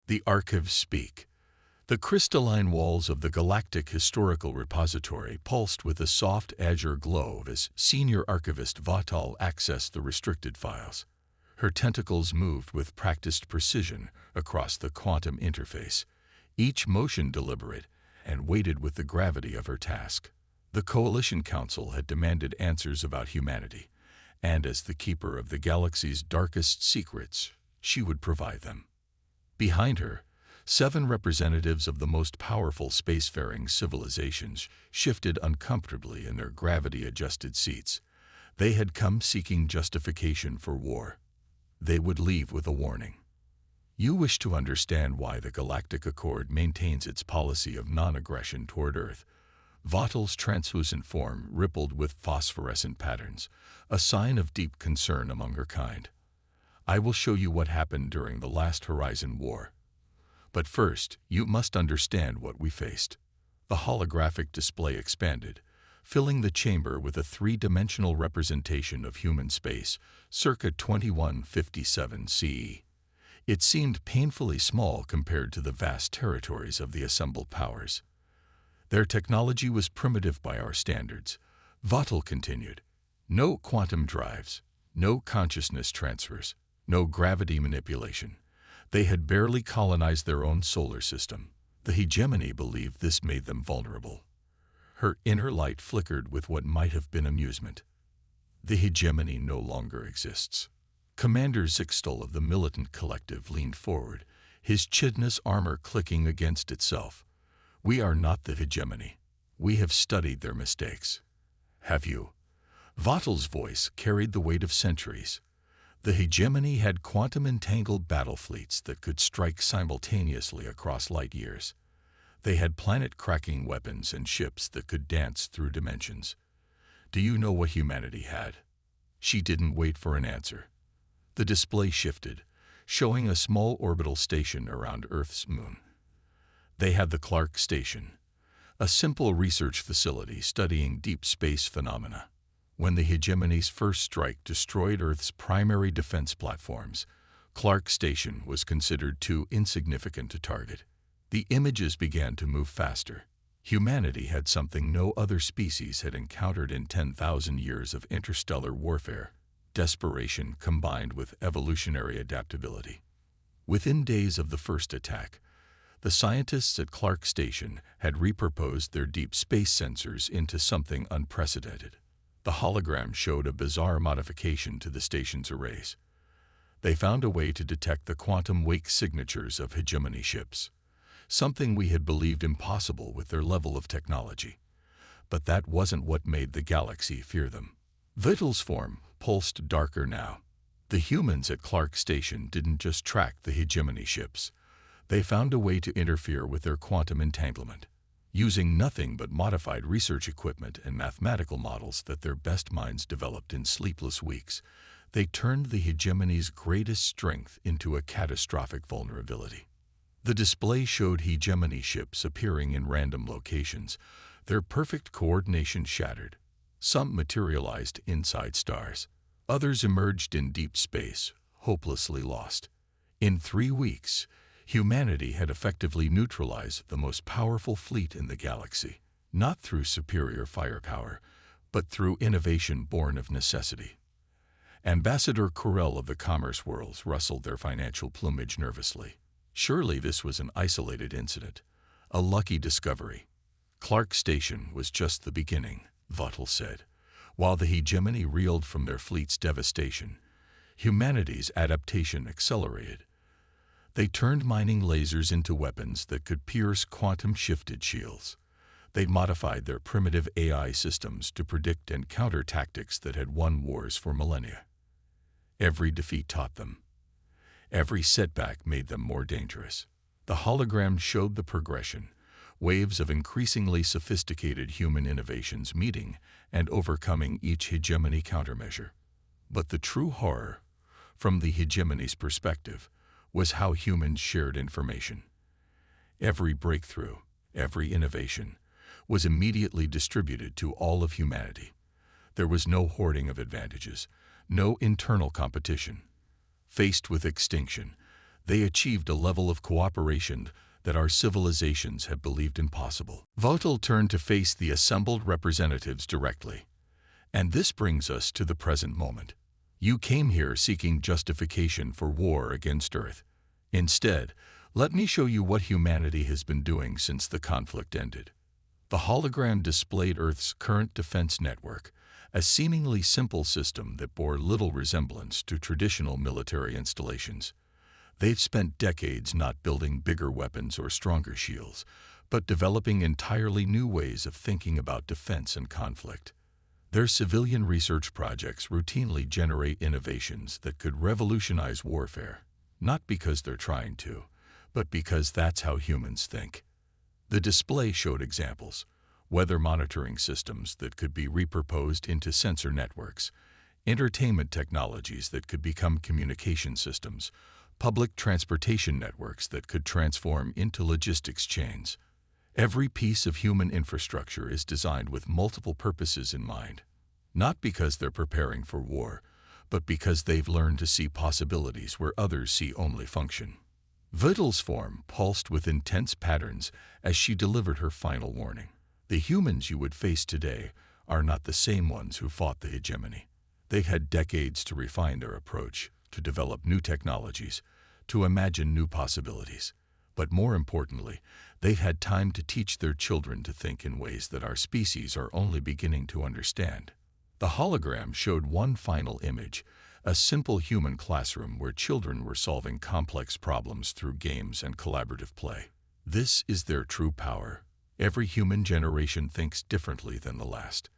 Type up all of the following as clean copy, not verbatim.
The archives speak. The crystalline walls of the Galactic Historical Repository pulsed with a soft azure glow as senior archivist Vatal accessed the restricted files. Her tentacles moved with practiced precision across the quantum interface, each motion deliberate and weighted with the gravity of her task. The Coalition Council had demanded answers about humanity, and as the keeper of the galaxy's darkest secrets, she would provide them. Behind her, 7 representatives of the most powerful spacefaring civilizations shifted uncomfortably in their gravity-adjusted seats. They had come seeking justification for war. They would leave with a warning. You wish to understand why the Galactic Accord maintains its policy of non-aggression toward Earth. Vatal's translucent form rippled with phosphorescent patterns, a sign of deep concern among her kind. I will show you what happened during the last Horizon War. But first, you must understand what we faced. The holographic display expanded, filling the chamber with a 3-dimensional representation of human space, circa 2157 CE. It seemed painfully small compared to the vast territories of the assembled powers. Their technology was primitive by our standards, Vatal continued. No quantum drives, no consciousness transfers, no gravity manipulation. They had barely colonized their own solar system. The hegemony believed this made them vulnerable. Her inner light flickered with what might have been amusement. The hegemony no longer exists. Commander Zixtal of the militant collective leaned forward, his chitinous armor clicking against itself. We are not the hegemony. We have studied their mistakes. Have you? Vatal's voice carried the weight of centuries. The hegemony had quantum-entangled battle fleets that could strike simultaneously across light years. They had planet-cracking weapons and ships that could dance through dimensions. Do you know what humanity had? She didn't wait for an answer. The display shifted, showing a small orbital station around Earth's moon. They had the Clark Station, a simple research facility studying deep space phenomena. When the hegemony's first strike destroyed Earth's primary defense platforms, Clark Station was considered too insignificant to target. The images began to move faster. Humanity had something no other species had encountered in 10,000 years of interstellar warfare: desperation combined with evolutionary adaptability. Within days of the first attack, the scientists at Clark Station had repurposed their deep space sensors into something unprecedented. The hologram showed a bizarre modification to the station's arrays. They found a way to detect the quantum wake signatures of hegemony ships, something we had believed impossible with their level of technology. But that wasn't what made the galaxy fear them. Vatal's form pulsed darker now. The humans at Clark Station didn't just track the hegemony ships. They found a way to interfere with their quantum entanglement. Using nothing but modified research equipment and mathematical models that their best minds developed in sleepless weeks, they turned the hegemony's greatest strength into a catastrophic vulnerability. The display showed hegemony ships appearing in random locations, their perfect coordination shattered. Some materialized inside stars. Others emerged in deep space, hopelessly lost. In 3 weeks, humanity had effectively neutralized the most powerful fleet in the galaxy, not through superior firepower, but through innovation born of necessity. Ambassador Corell of the Commerce Worlds rustled their financial plumage nervously. Surely this was an isolated incident, a lucky discovery. Clark Station was just the beginning, Vatal said. While the hegemony reeled from their fleet's devastation, humanity's adaptation accelerated. They turned mining lasers into weapons that could pierce quantum-shifted shields. They modified their primitive AI systems to predict and counter tactics that had won wars for millennia. Every defeat taught them. Every setback made them more dangerous. The hologram showed the progression, waves of increasingly sophisticated human innovations meeting and overcoming each hegemony countermeasure. But the true horror, from the hegemony's perspective, was how humans shared information. Every breakthrough, every innovation, was immediately distributed to all of humanity. There was no hoarding of advantages, no internal competition. Faced with extinction, They achieved a level of cooperation that our civilizations had believed impossible. Votel turned to face the assembled representatives directly. And this brings us to the present moment. You came here seeking justification for war against Earth. Instead, let me show you what humanity has been doing since the conflict ended. The hologram displayed Earth's current defense network, a seemingly simple system that bore little resemblance to traditional military installations. They've spent decades not building bigger weapons or stronger shields, but developing entirely new ways of thinking about defense and conflict. Their civilian research projects routinely generate innovations that could revolutionize warfare, not because they're trying to, but because that's how humans think. The display showed examples: weather monitoring systems that could be repurposed into sensor networks, entertainment technologies that could become communication systems, public transportation networks that could transform into logistics chains. Every piece of human infrastructure is designed with multiple purposes in mind, not because they're preparing for war, but because they've learned to see possibilities where others see only function. Votel's form pulsed with intense patterns as she delivered her final warning. The humans you would face today are not the same ones who fought the hegemony. They've had decades to refine their approach, to develop new technologies, to imagine new possibilities. But more importantly, they've had time to teach their children to think in ways that our species are only beginning to understand. The hologram showed one final image, a simple human classroom where children were solving complex problems through games and collaborative play. This is their true power. Every human generation thinks differently than the last.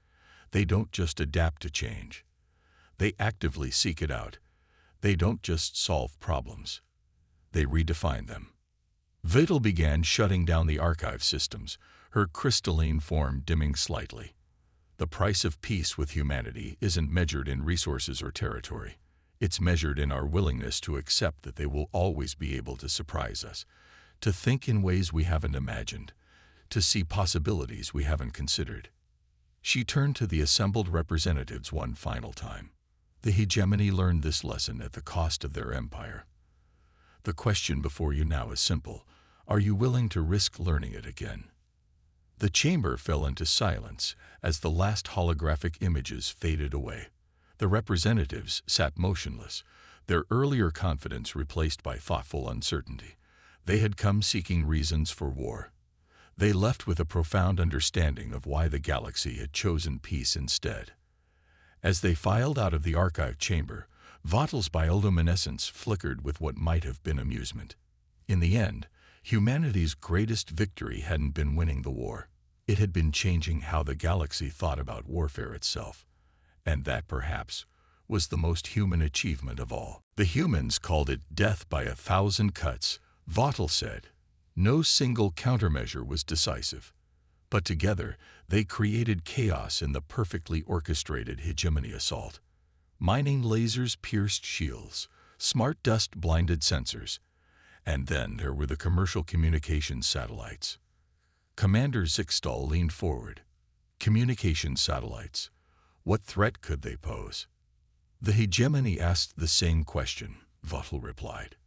They don't just adapt to change. They actively seek it out. They don't just solve problems. They redefine them. Votel began shutting down the archive systems, her crystalline form dimming slightly. The price of peace with humanity isn't measured in resources or territory. It's measured in our willingness to accept that they will always be able to surprise us, to think in ways we haven't imagined, to see possibilities we haven't considered. She turned to the assembled representatives one final time. The hegemony learned this lesson at the cost of their empire. The question before you now is simple: are you willing to risk learning it again? The chamber fell into silence as the last holographic images faded away. The representatives sat motionless, their earlier confidence replaced by thoughtful uncertainty. They had come seeking reasons for war. They left with a profound understanding of why the galaxy had chosen peace instead. As they filed out of the archive chamber, Votel's bioluminescence flickered with what might have been amusement. In the end, humanity's greatest victory hadn't been winning the war. It had been changing how the galaxy thought about warfare itself. And that, perhaps, was the most human achievement of all. The humans called it death by 1,000 cuts, Votel said. No single countermeasure was decisive. But together, they created chaos in the perfectly orchestrated hegemony assault. Mining lasers pierced shields, smart dust-blinded sensors, and then there were the commercial communications satellites. Commander Zixtal leaned forward. Communications satellites. What threat could they pose? The hegemony asked the same question, Votel replied.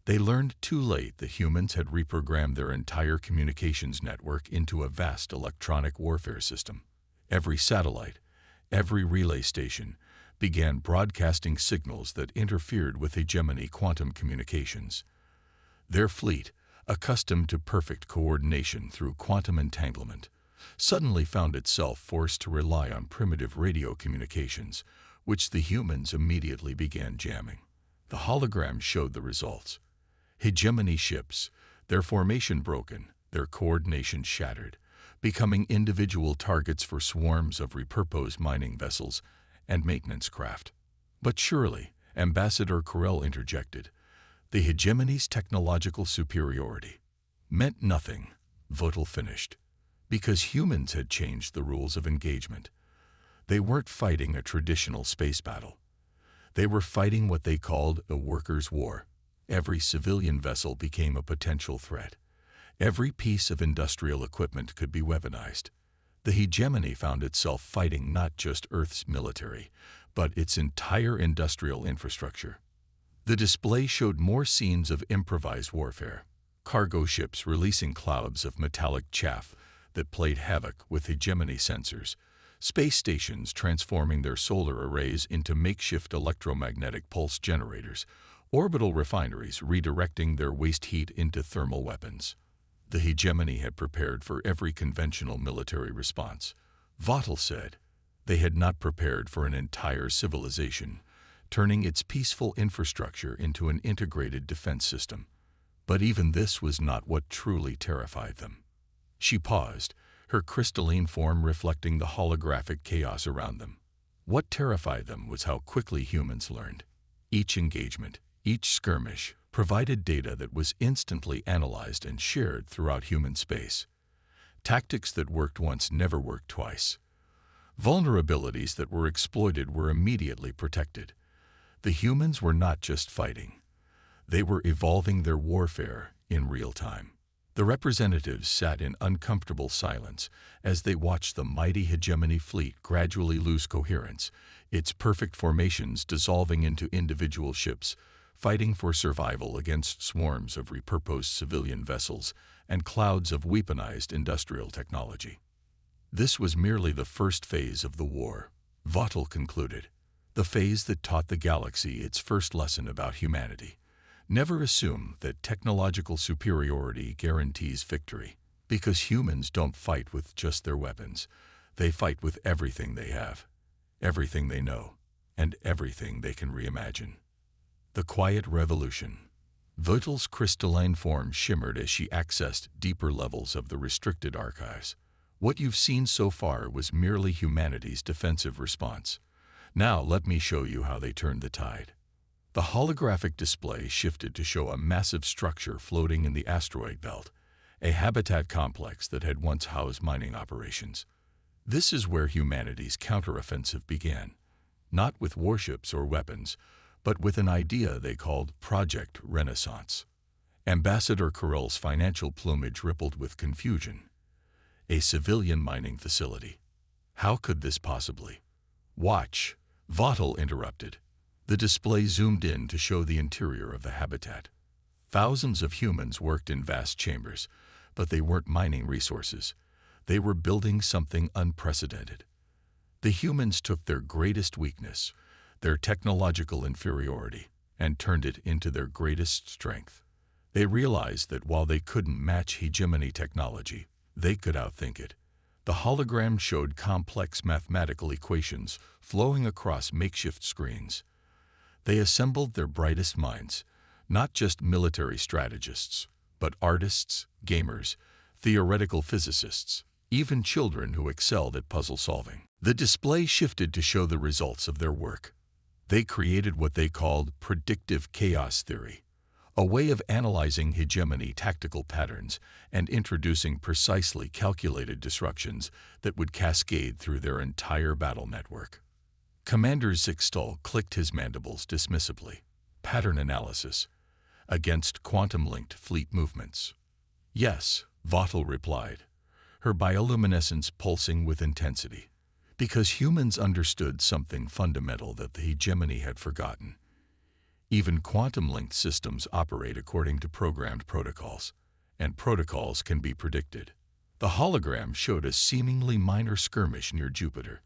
They learned too late that humans had reprogrammed their entire communications network into a vast electronic warfare system. Every satellite, every relay station, began broadcasting signals that interfered with hegemony quantum communications. Their fleet, accustomed to perfect coordination through quantum entanglement, suddenly found itself forced to rely on primitive radio communications, which the humans immediately began jamming. The hologram showed the results. Hegemony ships, their formation broken, their coordination shattered, becoming individual targets for swarms of repurposed mining vessels and maintenance craft. But surely, Ambassador Corell interjected, the hegemony's technological superiority meant nothing, Votel finished, because humans had changed the rules of engagement. They weren't fighting a traditional space battle. They were fighting what they called a workers' war. Every civilian vessel became a potential threat. Every piece of industrial equipment could be weaponized. The hegemony found itself fighting not just Earth's military, but its entire industrial infrastructure. The display showed more scenes of improvised warfare, cargo ships releasing clouds of metallic chaff that played havoc with hegemony sensors, space stations transforming their solar arrays into makeshift electromagnetic pulse generators, orbital refineries redirecting their waste heat into thermal weapons. The hegemony had prepared for every conventional military response. Vattel said they had not prepared for an entire civilization, turning its peaceful infrastructure into an integrated defense system. But even this was not what truly terrified them. She paused, her crystalline form reflecting the holographic chaos around them. What terrified them was how quickly humans learned. Each engagement, each skirmish, provided data that was instantly analyzed and shared throughout human space. Tactics that worked once never worked twice. Vulnerabilities that were exploited were immediately protected. The humans were not just fighting. They were evolving their warfare in real time. The representatives sat in uncomfortable silence as they watched the mighty hegemony fleet gradually lose coherence, its perfect formations dissolving into individual ships, fighting for survival against swarms of repurposed civilian vessels and clouds of weaponized industrial technology. This was merely the first phase of the war, Vattel concluded, the phase that taught the galaxy its first lesson about humanity. Never assume that technological superiority guarantees victory, because humans don't fight with just their weapons. They fight with everything they have, everything they know, and everything they can reimagine. The quiet revolution. Vattel's crystalline form shimmered as she accessed deeper levels of the restricted archives. What you've seen so far was merely humanity's defensive response. Now let me show you how they turned the tide. The holographic display shifted to show a massive structure floating in the asteroid belt, a habitat complex that had once housed mining operations. This is where humanity's counteroffensive began, not with warships or weapons, but with an idea they called Project Renaissance. Ambassador Carell's financial plumage rippled with confusion. A civilian mining facility. How could this possibly? Watch, Vattel interrupted. The display zoomed in to show the interior of the habitat. Thousands of humans worked in vast chambers, but they weren't mining resources. They were building something unprecedented. The humans took their greatest weakness, their technological inferiority, and turned it into their greatest strength. They realized that while they couldn't match hegemony technology, they could outthink it. The hologram showed complex mathematical equations flowing across makeshift screens. They assembled their brightest minds, not just military strategists, but artists, gamers, theoretical physicists, even children who excelled at puzzle solving. The display shifted to show the results of their work. They created what they called predictive chaos theory, a way of analyzing hegemony tactical patterns and introducing precisely calculated disruptions that would cascade through their entire battle network. Commander Zixtal clicked his mandibles dismissively. Pattern analysis. Against quantum-linked fleet movements. Yes, Vattel replied, her bioluminescence pulsing with intensity. Because humans understood something fundamental that the hegemony had forgotten. Even quantum-linked systems operate according to programmed protocols, and protocols can be predicted. The hologram showed a seemingly minor skirmish near Jupiter.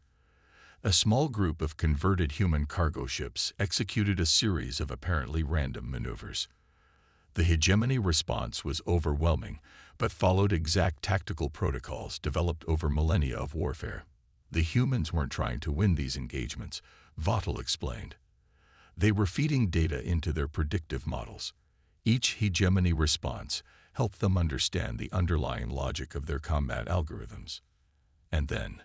A small group of converted human cargo ships executed a series of apparently random maneuvers. The hegemony response was overwhelming, but followed exact tactical protocols developed over millennia of warfare. The humans weren't trying to win these engagements, Vattel explained. They were feeding data into their predictive models. Each hegemony response helped them understand the underlying logic of their combat algorithms. And then,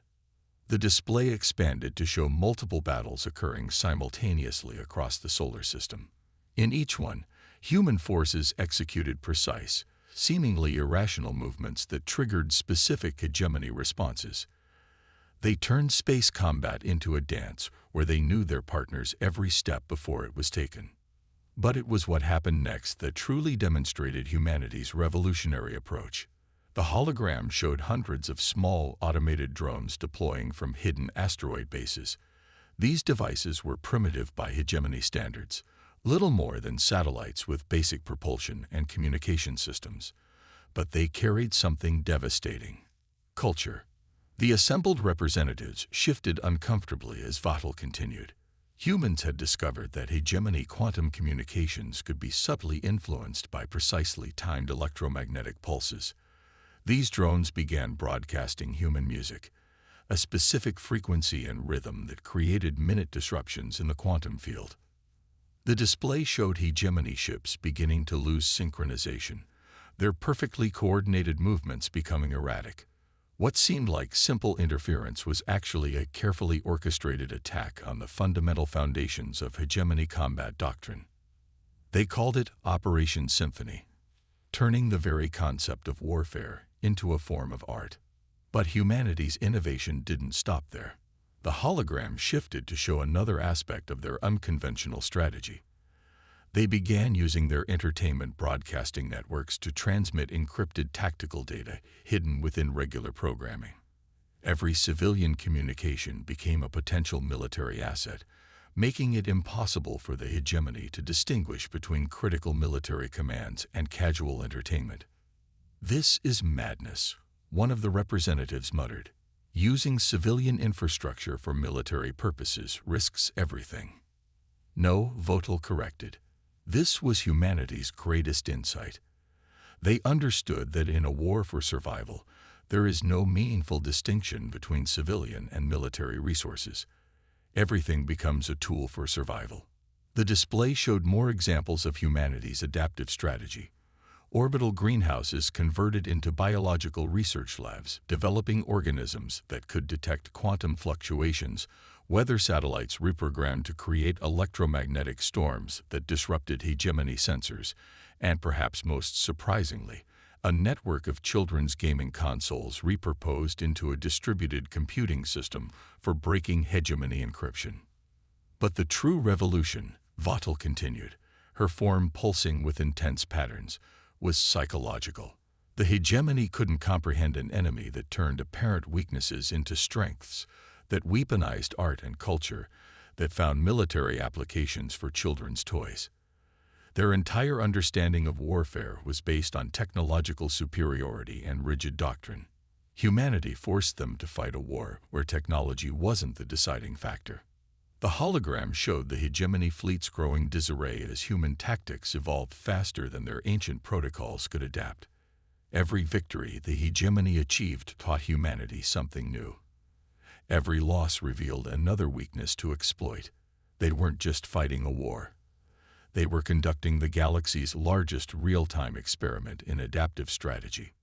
the display expanded to show multiple battles occurring simultaneously across the solar system. In each one, human forces executed precise, seemingly irrational movements that triggered specific hegemony responses. They turned space combat into a dance where they knew their partner's every step before it was taken. But it was what happened next that truly demonstrated humanity's revolutionary approach. The hologram showed hundreds of small, automated drones deploying from hidden asteroid bases. These devices were primitive by hegemony standards, Little more than satellites with basic propulsion and communication systems. But they carried something devastating: culture. The assembled representatives shifted uncomfortably as Vattel continued. Humans had discovered that hegemony quantum communications could be subtly influenced by precisely timed electromagnetic pulses. These drones began broadcasting human music, a specific frequency and rhythm that created minute disruptions in the quantum field. The display showed hegemony ships beginning to lose synchronization, their perfectly coordinated movements becoming erratic. What seemed like simple interference was actually a carefully orchestrated attack on the fundamental foundations of hegemony combat doctrine. They called it Operation Symphony, turning the very concept of warfare into a form of art. But humanity's innovation didn't stop there. The hologram shifted to show another aspect of their unconventional strategy. They began using their entertainment broadcasting networks to transmit encrypted tactical data hidden within regular programming. Every civilian communication became a potential military asset, making it impossible for the hegemony to distinguish between critical military commands and casual entertainment. "This is madness," one of the representatives muttered. "Using civilian infrastructure for military purposes risks everything." "No," Vattel corrected. This was humanity's greatest insight. They understood that in a war for survival, there is no meaningful distinction between civilian and military resources. Everything becomes a tool for survival. The display showed more examples of humanity's adaptive strategy. Orbital greenhouses converted into biological research labs, developing organisms that could detect quantum fluctuations, weather satellites reprogrammed to create electromagnetic storms that disrupted hegemony sensors, and perhaps most surprisingly, a network of children's gaming consoles repurposed into a distributed computing system for breaking hegemony encryption. But the true revolution, Vattel continued, her form pulsing with intense patterns, was psychological. The hegemony couldn't comprehend an enemy that turned apparent weaknesses into strengths, that weaponized art and culture, that found military applications for children's toys. Their entire understanding of warfare was based on technological superiority and rigid doctrine. Humanity forced them to fight a war where technology wasn't the deciding factor. The hologram showed the hegemony fleet's growing disarray as human tactics evolved faster than their ancient protocols could adapt. Every victory the hegemony achieved taught humanity something new. Every loss revealed another weakness to exploit. They weren't just fighting a war. They were conducting the galaxy's largest real-time experiment in adaptive strategy.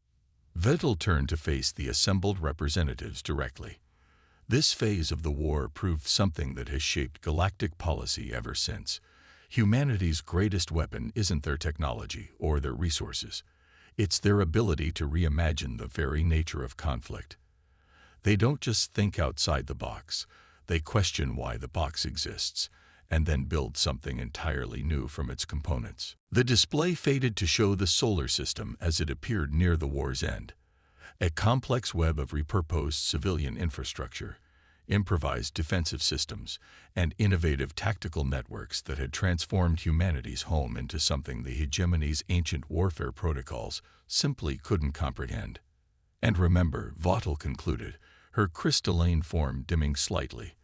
Vattel turned to face the assembled representatives directly. This phase of the war proved something that has shaped galactic policy ever since. Humanity's greatest weapon isn't their technology or their resources. It's their ability to reimagine the very nature of conflict. They don't just think outside the box. They question why the box exists, and then build something entirely new from its components. The display faded to show the solar system as it appeared near the war's end. A complex web of repurposed civilian infrastructure, improvised defensive systems, and innovative tactical networks that had transformed humanity's home into something the hegemony's ancient warfare protocols simply couldn't comprehend. And remember, Vattel concluded, her crystalline form dimming slightly.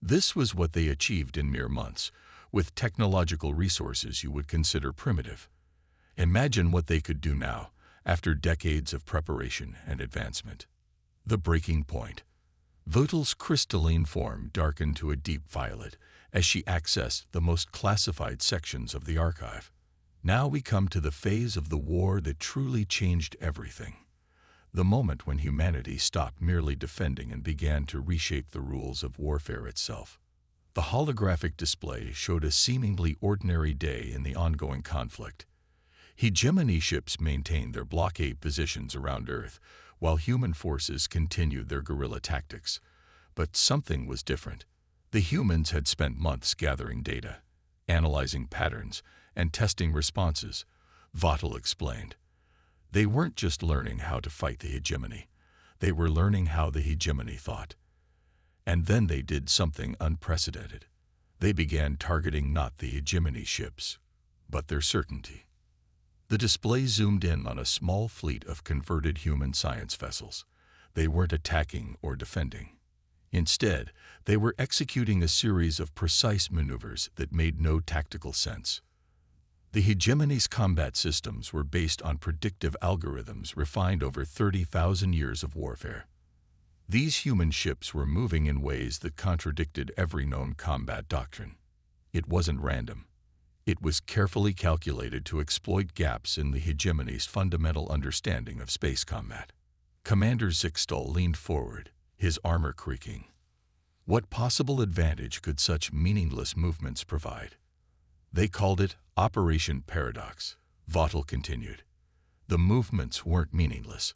This was what they achieved in mere months, with technological resources you would consider primitive. Imagine what they could do now, after decades of preparation and advancement. The breaking point. Vattel's crystalline form darkened to a deep violet as she accessed the most classified sections of the archive. Now we come to the phase of the war that truly changed everything. The moment when humanity stopped merely defending and began to reshape the rules of warfare itself. The holographic display showed a seemingly ordinary day in the ongoing conflict. Hegemony ships maintained their blockade positions around Earth, while human forces continued their guerrilla tactics. But something was different. The humans had spent months gathering data, analyzing patterns, and testing responses, Vattel explained. They weren't just learning how to fight the hegemony. They were learning how the hegemony thought. And then they did something unprecedented. They began targeting not the hegemony ships, but their certainty. The display zoomed in on a small fleet of converted human science vessels. They weren't attacking or defending. Instead, they were executing a series of precise maneuvers that made no tactical sense. The hegemony's combat systems were based on predictive algorithms refined over 30,000 years of warfare. These human ships were moving in ways that contradicted every known combat doctrine. It wasn't random. It was carefully calculated to exploit gaps in the hegemony's fundamental understanding of space combat. Commander Zixtal leaned forward, his armor creaking. What possible advantage could such meaningless movements provide? They called it Operation Paradox, Vaughtel continued. The movements weren't meaningless.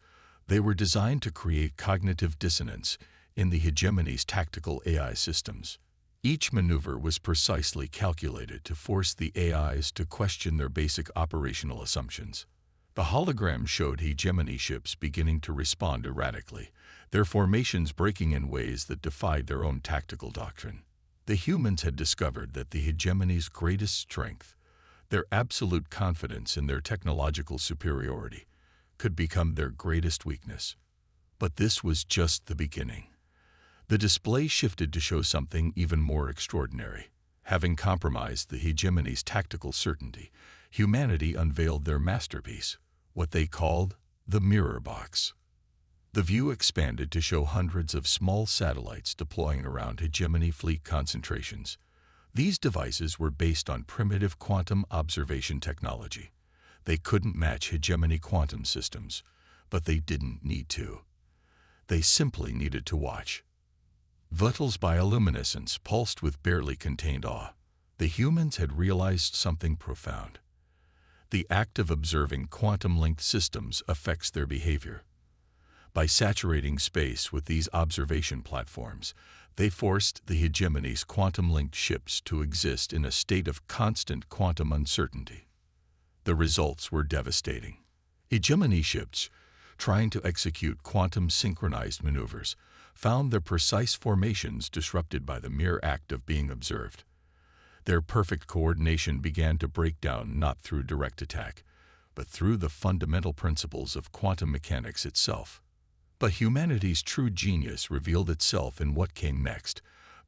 They were designed to create cognitive dissonance in the hegemony's tactical AI systems. Each maneuver was precisely calculated to force the AIs to question their basic operational assumptions. The hologram showed hegemony ships beginning to respond erratically, their formations breaking in ways that defied their own tactical doctrine. The humans had discovered that the hegemony's greatest strength, their absolute confidence in their technological superiority, could become their greatest weakness. But this was just the beginning. The display shifted to show something even more extraordinary. Having compromised the hegemony's tactical certainty, humanity unveiled their masterpiece, what they called the mirror box. The view expanded to show hundreds of small satellites deploying around hegemony fleet concentrations. These devices were based on primitive quantum observation technology. They couldn't match hegemony quantum systems, but they didn't need to. They simply needed to watch. Vaughtel's bioluminescence pulsed with barely contained awe. The humans had realized something profound. The act of observing quantum-linked systems affects their behavior. By saturating space with these observation platforms, they forced the hegemony's quantum-linked ships to exist in a state of constant quantum uncertainty. The results were devastating. Hegemony ships, trying to execute quantum-synchronized maneuvers, found their precise formations disrupted by the mere act of being observed. Their perfect coordination began to break down not through direct attack, but through the fundamental principles of quantum mechanics itself. But humanity's true genius revealed itself in what came next,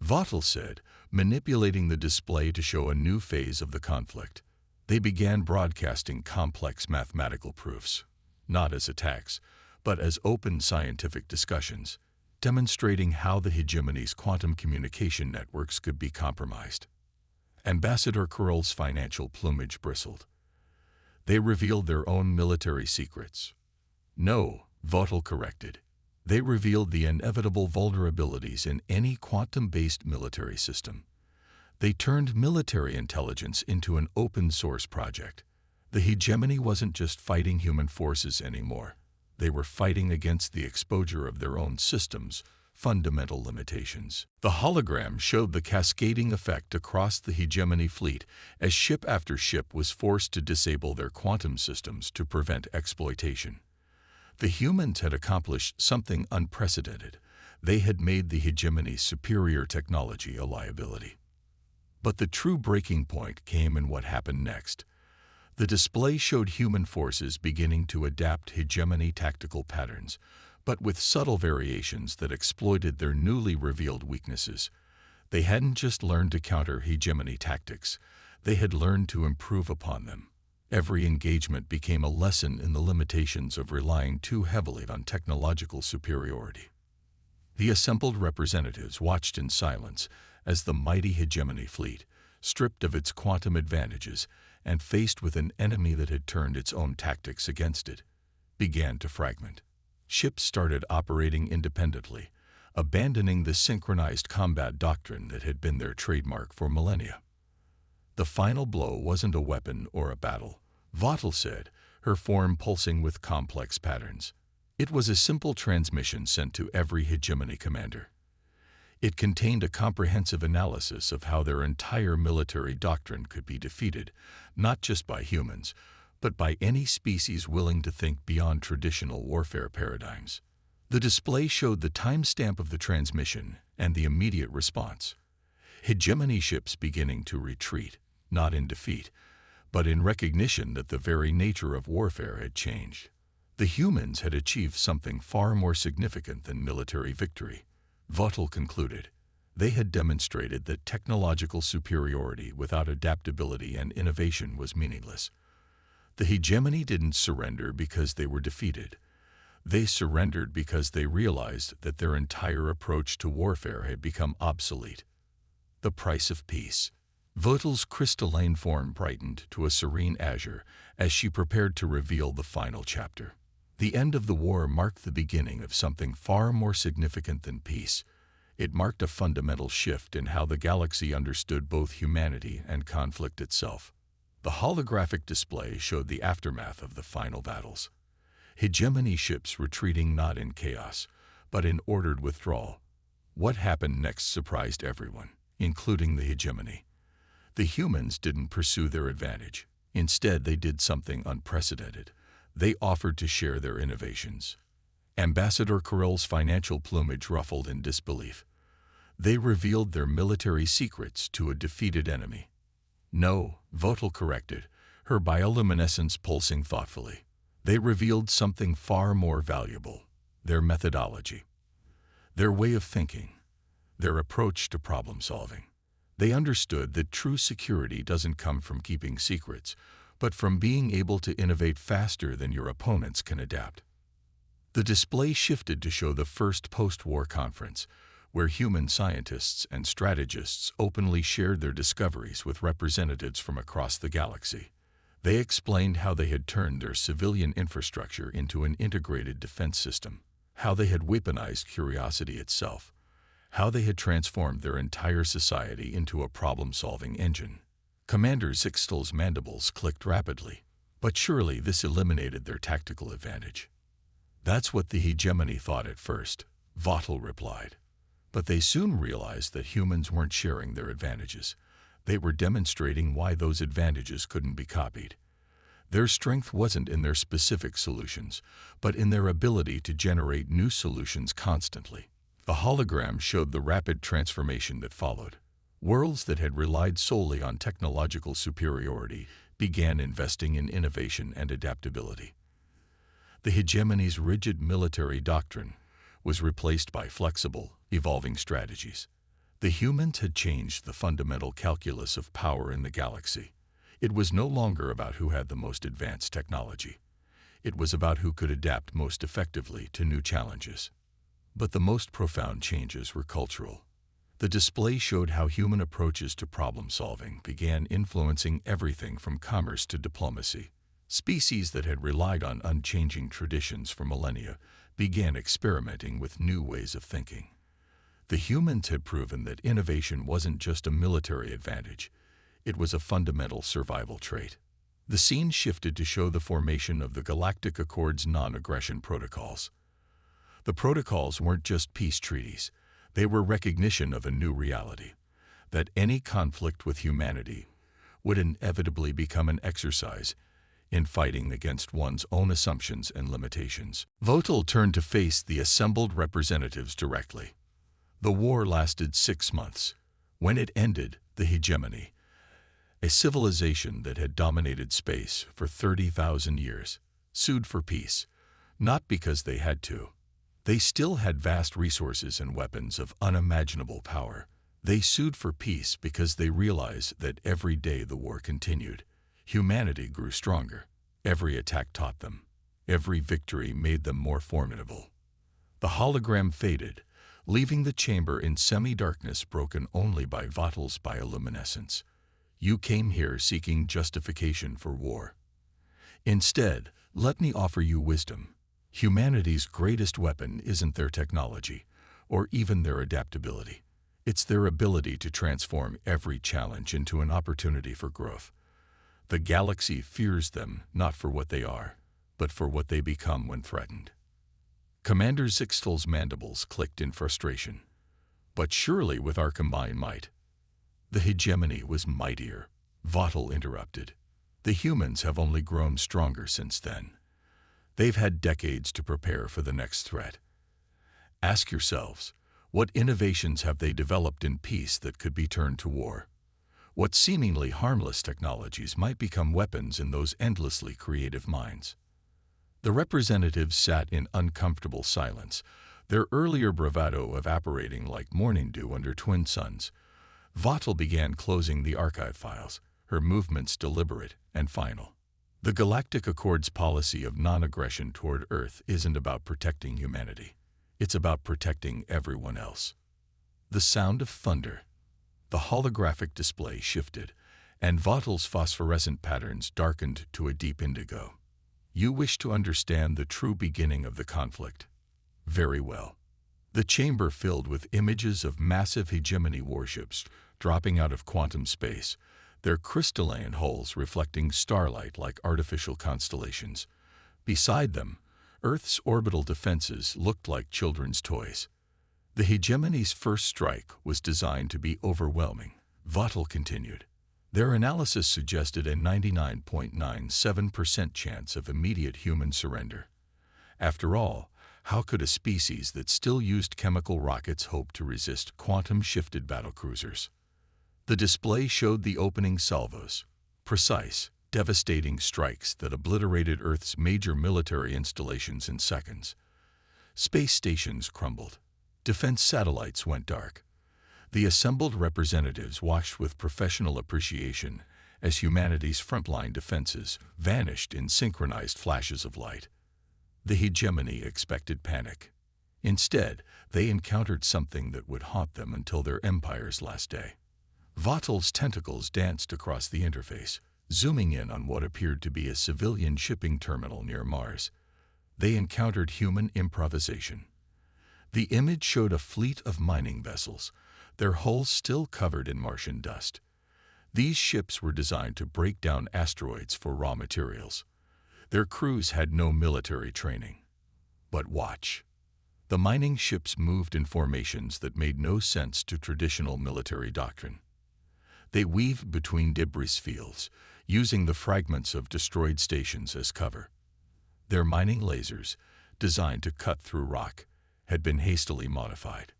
Vaughtel said, manipulating the display to show a new phase of the conflict. They began broadcasting complex mathematical proofs, not as attacks, but as open scientific discussions, demonstrating how the hegemony's quantum communication networks could be compromised. Ambassador Kurl's financial plumage bristled. They revealed their own military secrets. No, Vaughtel corrected. They revealed the inevitable vulnerabilities in any quantum-based military system. They turned military intelligence into an open-source project. The hegemony wasn't just fighting human forces anymore. They were fighting against the exposure of their own systems' fundamental limitations. The hologram showed the cascading effect across the hegemony fleet as ship after ship was forced to disable their quantum systems to prevent exploitation. The humans had accomplished something unprecedented. They had made the hegemony's superior technology a liability. But the true breaking point came in what happened next. The display showed human forces beginning to adapt hegemony tactical patterns, but with subtle variations that exploited their newly revealed weaknesses. They hadn't just learned to counter hegemony tactics, they had learned to improve upon them. Every engagement became a lesson in the limitations of relying too heavily on technological superiority. The assembled representatives watched in silence as the mighty hegemony fleet, stripped of its quantum advantages and faced with an enemy that had turned its own tactics against it, began to fragment. Ships started operating independently, abandoning the synchronized combat doctrine that had been their trademark for millennia. The final blow wasn't a weapon or a battle, Vaughtel said, her form pulsing with complex patterns. It was a simple transmission sent to every hegemony commander. It contained a comprehensive analysis of how their entire military doctrine could be defeated, not just by humans, but by any species willing to think beyond traditional warfare paradigms. The display showed the timestamp of the transmission and the immediate response. Hegemony ships beginning to retreat, not in defeat, but in recognition that the very nature of warfare had changed. The humans had achieved something far more significant than military victory. Vattel concluded. They had demonstrated that technological superiority without adaptability and innovation was meaningless. The hegemony didn't surrender because they were defeated. They surrendered because they realized that their entire approach to warfare had become obsolete. The price of peace. Vattel's crystalline form brightened to a serene azure as she prepared to reveal the final chapter. The end of the war marked the beginning of something far more significant than peace. It marked a fundamental shift in how the galaxy understood both humanity and conflict itself. The holographic display showed the aftermath of the final battles. Hegemony ships retreating not in chaos, but in ordered withdrawal. What happened next surprised everyone, including the hegemony. The humans didn't pursue their advantage. Instead, they did something unprecedented. They offered to share their innovations. Ambassador Carell's financial plumage ruffled in disbelief. They revealed their military secrets to a defeated enemy. No, Vattel corrected, her bioluminescence pulsing thoughtfully. They revealed something far more valuable, their methodology, their way of thinking, their approach to problem solving. They understood that true security doesn't come from keeping secrets, but from being able to innovate faster than your opponents can adapt. The display shifted to show the first post-war conference, where human scientists and strategists openly shared their discoveries with representatives from across the galaxy. They explained how they had turned their civilian infrastructure into an integrated defense system, how they had weaponized curiosity itself, how they had transformed their entire society into a problem-solving engine. Commander Zixtel's mandibles clicked rapidly, but surely this eliminated their tactical advantage. That's what the hegemony thought at first, Vattel replied. But they soon realized that humans weren't sharing their advantages. They were demonstrating why those advantages couldn't be copied. Their strength wasn't in their specific solutions, but in their ability to generate new solutions constantly. The hologram showed the rapid transformation that followed. Worlds that had relied solely on technological superiority began investing in innovation and adaptability. The hegemony's rigid military doctrine was replaced by flexible, evolving strategies. The humans had changed the fundamental calculus of power in the galaxy. It was no longer about who had the most advanced technology. It was about who could adapt most effectively to new challenges. But the most profound changes were cultural. The display showed how human approaches to problem-solving began influencing everything from commerce to diplomacy. Species that had relied on unchanging traditions for millennia began experimenting with new ways of thinking. The humans had proven that innovation wasn't just a military advantage, it was a fundamental survival trait. The scene shifted to show the formation of the Galactic Accord's non-aggression protocols. The protocols weren't just peace treaties, they were recognition of a new reality, that any conflict with humanity would inevitably become an exercise in fighting against one's own assumptions and limitations. Vattel turned to face the assembled representatives directly. The war lasted 6 months. When it ended, the hegemony, a civilization that had dominated space for 30,000 years, sued for peace, not because they had to. They still had vast resources and weapons of unimaginable power. They sued for peace because they realized that every day the war continued, humanity grew stronger. Every attack taught them. Every victory made them more formidable. The hologram faded, leaving the chamber in semi-darkness broken only by Vattel's bioluminescence. You came here seeking justification for war. Instead, let me offer you wisdom. Humanity's greatest weapon isn't their technology, or even their adaptability. It's their ability to transform every challenge into an opportunity for growth. The galaxy fears them not for what they are, but for what they become when threatened. Commander Zixtel's mandibles clicked in frustration. But surely with our combined might. The hegemony was mightier, Vattel interrupted. The humans have only grown stronger since then. They've had decades to prepare for the next threat. Ask yourselves, What innovations have they developed in peace that could be turned to war? What seemingly harmless technologies might become weapons in those endlessly creative minds? The representatives sat in uncomfortable silence, their earlier bravado evaporating like morning dew under twin suns. Vattel began closing the archive files, her movements deliberate and final. The Galactic Accord's policy of non-aggression toward Earth isn't about protecting humanity. It's about protecting everyone else. The sound of thunder. The holographic display shifted, and Vattel's phosphorescent patterns darkened to a deep indigo. You wish to understand the true beginning of the conflict? Very well. The chamber filled with images of massive hegemony warships dropping out of quantum space, their crystalline hulls reflecting starlight like artificial constellations. Beside them, Earth's orbital defenses looked like children's toys. The hegemony's first strike was designed to be overwhelming, Vattel continued. Their analysis suggested a 99.97% chance of immediate human surrender. After all, how could a species that still used chemical rockets hope to resist quantum-shifted battlecruisers? The display showed the opening salvos, precise, devastating strikes that obliterated Earth's major military installations in seconds. Space stations crumbled. Defense satellites went dark. The assembled representatives watched with professional appreciation as humanity's frontline defenses vanished in synchronized flashes of light. The hegemony expected panic. Instead, they encountered something that would haunt them until their empire's last day. Vattel's tentacles danced across the interface, zooming in on what appeared to be a civilian shipping terminal near Mars. They encountered human improvisation. The image showed a fleet of mining vessels, their hulls still covered in Martian dust. These ships were designed to break down asteroids for raw materials. Their crews had no military training. But watch. The mining ships moved in formations that made no sense to traditional military doctrine. They weaved between debris fields, using the fragments of destroyed stations as cover. Their mining lasers, designed to cut through rock, had been hastily modified.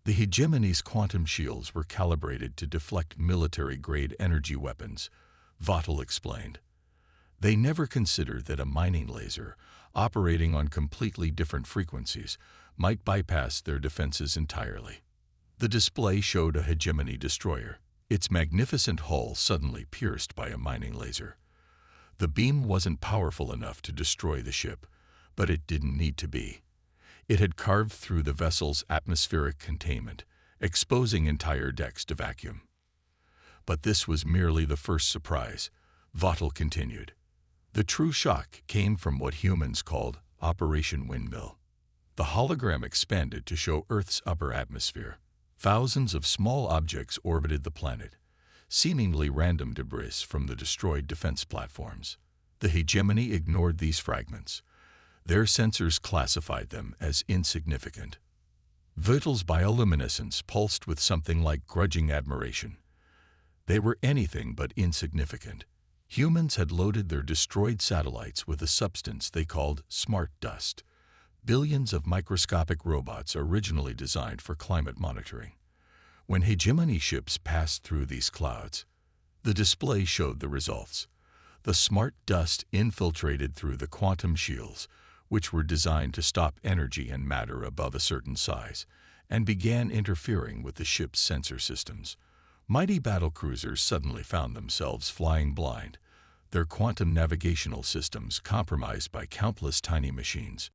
The hegemony's quantum shields were calibrated to deflect military-grade energy weapons, Vattel explained. They never considered that a mining laser, operating on completely different frequencies, might bypass their defenses entirely. The display showed a hegemony destroyer, its magnificent hull suddenly pierced by a mining laser. The beam wasn't powerful enough to destroy the ship, but it didn't need to be. It had carved through the vessel's atmospheric containment, exposing entire decks to vacuum. But this was merely the first surprise, Vattel continued. The true shock came from what humans called Operation Windmill. The hologram expanded to show Earth's upper atmosphere. Thousands of small objects orbited the planet, seemingly random debris from the destroyed defense platforms. The hegemony ignored these fragments. Their sensors classified them as insignificant. Vattel's bioluminescence pulsed with something like grudging admiration. They were anything but insignificant. Humans had loaded their destroyed satellites with a substance they called smart dust, billions of microscopic robots originally designed for climate monitoring. When hegemony ships passed through these clouds, the display showed the results. The smart dust infiltrated through the quantum shields, which were designed to stop energy and matter above a certain size, and began interfering with the ship's sensor systems. Mighty battlecruisers suddenly found themselves flying blind, their quantum navigational systems compromised by countless tiny machines.